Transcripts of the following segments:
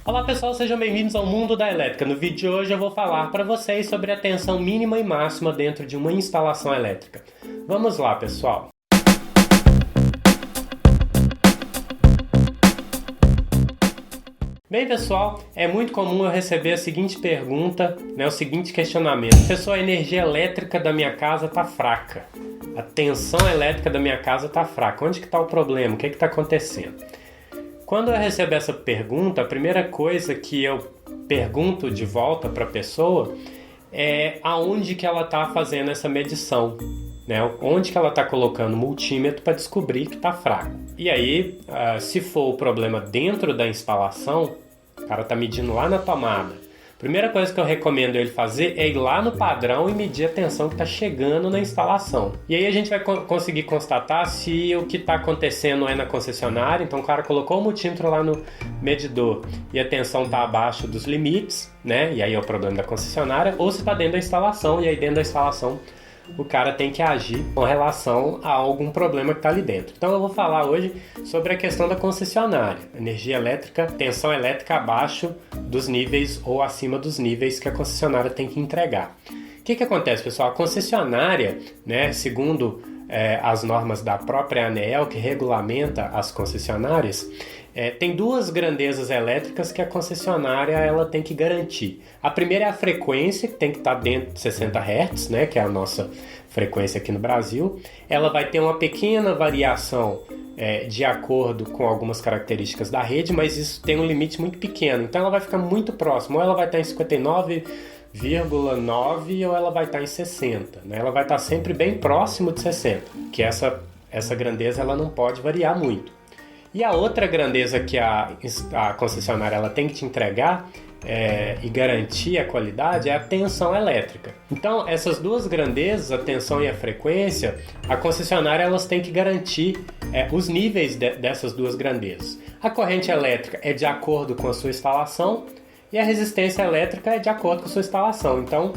Olá pessoal, sejam bem-vindos ao Mundo da Elétrica. No vídeo de hoje eu vou falar para vocês sobre a tensão mínima e máxima dentro de uma instalação elétrica. Vamos lá, pessoal! Bem, pessoal, é muito comum eu receber a seguinte pergunta, o seguinte questionamento. Professor, a energia elétrica da minha casa está fraca. A tensão elétrica da minha casa está fraca. Onde que está o problema? O que está acontecendo? Quando eu recebo essa pergunta, a primeira coisa que eu pergunto de volta para a pessoa é aonde que ela está fazendo essa medição, onde que ela está colocando o multímetro para descobrir que está fraco. E aí, se for o problema dentro da instalação, o cara está medindo lá na tomada. A primeira coisa que eu recomendo ele fazer é ir lá no padrão e medir a tensão que está chegando na instalação. E aí a gente vai conseguir constatar se o que está acontecendo é na concessionária. Então o cara colocou o multímetro lá no medidor e a tensão está abaixo dos limites, e aí é o problema da concessionária, ou se está dentro da instalação, e aí dentro da instalação o cara tem que agir com relação a algum problema que está ali dentro. Então eu vou falar hoje sobre a questão da concessionária. Energia elétrica, tensão elétrica abaixo dos níveis ou acima dos níveis que a concessionária tem que entregar. O que acontece, pessoal? A concessionária, segundo as normas da própria ANEEL, que regulamenta as concessionárias, tem duas grandezas elétricas que a concessionária ela tem que garantir. A primeira é a frequência, que tem que estar dentro de 60 Hz, que é a nossa frequência aqui no Brasil. Ela vai ter uma pequena variação de acordo com algumas características da rede, mas isso tem um limite muito pequeno. Então ela vai ficar muito próxima, ou ela vai estar em 59,9 ou ela vai estar em 60. Ela vai estar sempre bem próximo de 60, que essa grandeza ela não pode variar muito. E a outra grandeza que a concessionária ela tem que te entregar e garantir a qualidade é a tensão elétrica. Então, essas duas grandezas, a tensão e a frequência, a concessionária elas têm que garantir os níveis dessas duas grandezas. A corrente elétrica é de acordo com a sua instalação e a resistência elétrica é de acordo com a sua instalação. Então,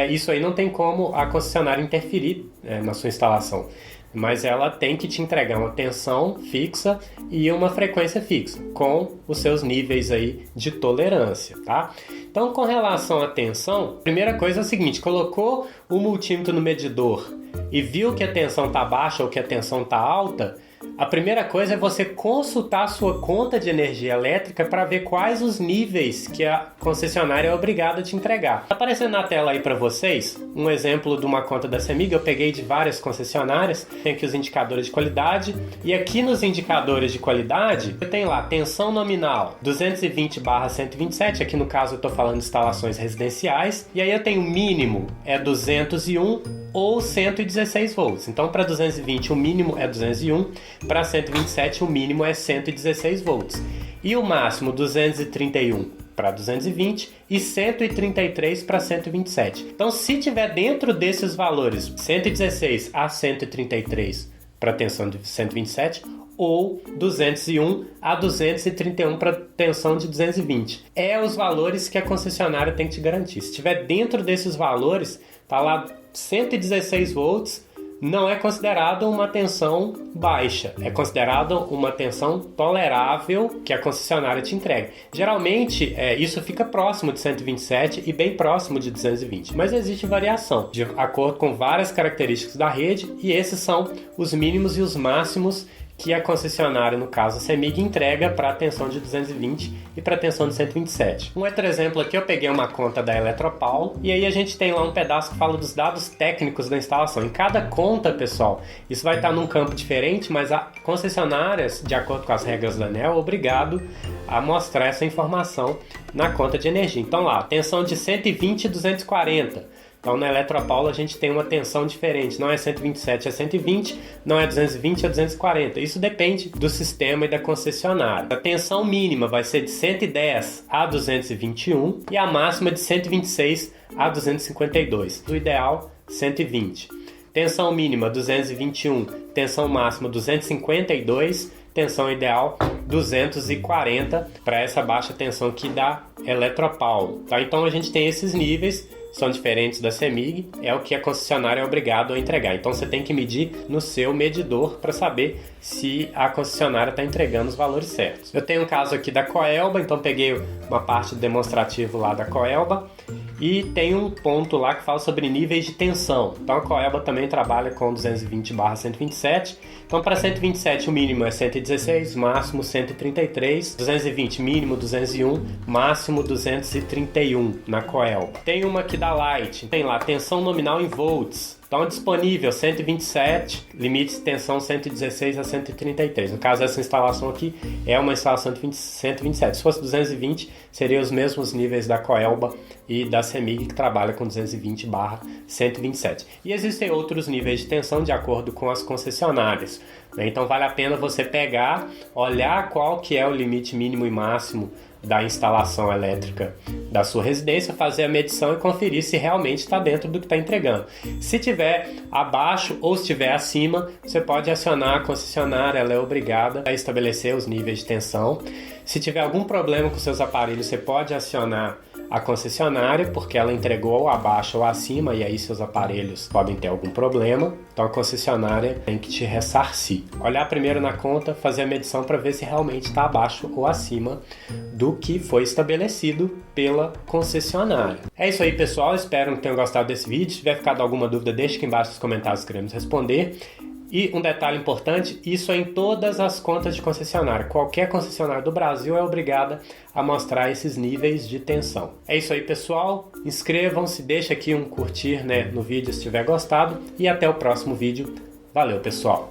isso aí não tem como a concessionária interferir na sua instalação. Mas ela tem que te entregar uma tensão fixa e uma frequência fixa, com os seus níveis aí de tolerância, tá? Então, com relação à tensão, a primeira coisa é o seguinte, colocou o multímetro no medidor e viu que a tensão está baixa ou que a tensão está alta, a primeira coisa é você consultar a sua conta de energia elétrica para ver quais os níveis que a concessionária é obrigada a te entregar. Está aparecendo na tela aí para vocês um exemplo de uma conta da CEMIG, eu peguei de várias concessionárias, tem aqui os indicadores de qualidade, e aqui nos indicadores de qualidade, eu tenho lá tensão nominal 220/127, aqui no caso eu estou falando de instalações residenciais, e aí eu tenho mínimo 201 ou 116 volts. Então para 220 o mínimo é 201, para 127 o mínimo é 116 volts. E o máximo 231 para 220 e 133 para 127. Então se tiver dentro desses valores 116 a 133 para tensão de 127 ou 201 a 231 para tensão de 220. Os valores que a concessionária tem que te garantir. Se tiver dentro desses valores, tá lá 116 volts, não é considerado uma tensão baixa, é considerado uma tensão tolerável que a concessionária te entrega. Geralmente, isso fica próximo de 127 e bem próximo de 220, mas existe variação de acordo com várias características da rede e esses são os mínimos e os máximos que a concessionária, no caso a CEMIG, entrega para a tensão de 220 e para a tensão de 127. Um outro exemplo aqui, eu peguei uma conta da Eletropaulo e aí a gente tem lá um pedaço que fala dos dados técnicos da instalação. Em cada conta, pessoal, isso vai estar num campo diferente, mas a concessionária, de acordo com as regras da ANEEL, é obrigado a mostrar essa informação na conta de energia. Então lá, tensão de 120 e 240. Então, na Eletropaulo, a gente tem uma tensão diferente. Não é 127 a 120, não é 220 a 240. Isso depende do sistema e da concessionária. A tensão mínima vai ser de 110 a 221 e a máxima de 126 a 252. O ideal, 120. Tensão mínima, 221. Tensão máxima, 252. Tensão ideal, 240 para essa baixa tensão aqui da Eletropaulo. Tá? Então, a gente tem esses níveis. são diferentes da CEMIG, é o que a concessionária é obrigado a entregar. Então você tem que medir no seu medidor para saber se a concessionária está entregando os valores certos. Eu tenho um caso aqui da Coelba, então peguei uma parte do demonstrativo lá da Coelba e tem um ponto lá que fala sobre níveis de tensão. Então a Coelba também trabalha com 220/127. Então para 127 o mínimo é 116, máximo 133, 220 mínimo 201, máximo 231 na Coelba. Tem uma aqui da Light, tem lá tensão nominal em volts. Então disponível 127, limite de tensão 116 a 133. No caso, essa instalação aqui é uma instalação de 127. Se fosse 220, seriam os mesmos níveis da Coelba e da CEMIG, que trabalha com 220/127. E existem outros níveis de tensão de acordo com as concessionárias. Então vale a pena você pegar, olhar qual que é o limite mínimo e máximo da instalação elétrica da sua residência, fazer a medição e conferir se realmente está dentro do que está entregando. Se tiver abaixo ou se estiver acima, você pode acionar a concessionária, ela é obrigada a estabelecer os níveis de tensão. Se tiver algum problema com seus aparelhos, você pode acionar a concessionária, porque ela entregou abaixo ou acima, e aí seus aparelhos podem ter algum problema. Então a concessionária tem que te ressarcir. Olhar primeiro na conta, fazer a medição para ver se realmente está abaixo ou acima do que foi estabelecido pela concessionária. É isso aí, pessoal. Espero que tenham gostado desse vídeo. Se tiver ficado alguma dúvida, deixe aqui embaixo nos comentários que queremos responder. E um detalhe importante, isso é em todas as contas de concessionária. Qualquer concessionária do Brasil é obrigada a mostrar esses níveis de tensão. É isso aí, pessoal. Inscrevam-se, deixa aqui um curtir, no vídeo se tiver gostado. E até o próximo vídeo. Valeu, pessoal!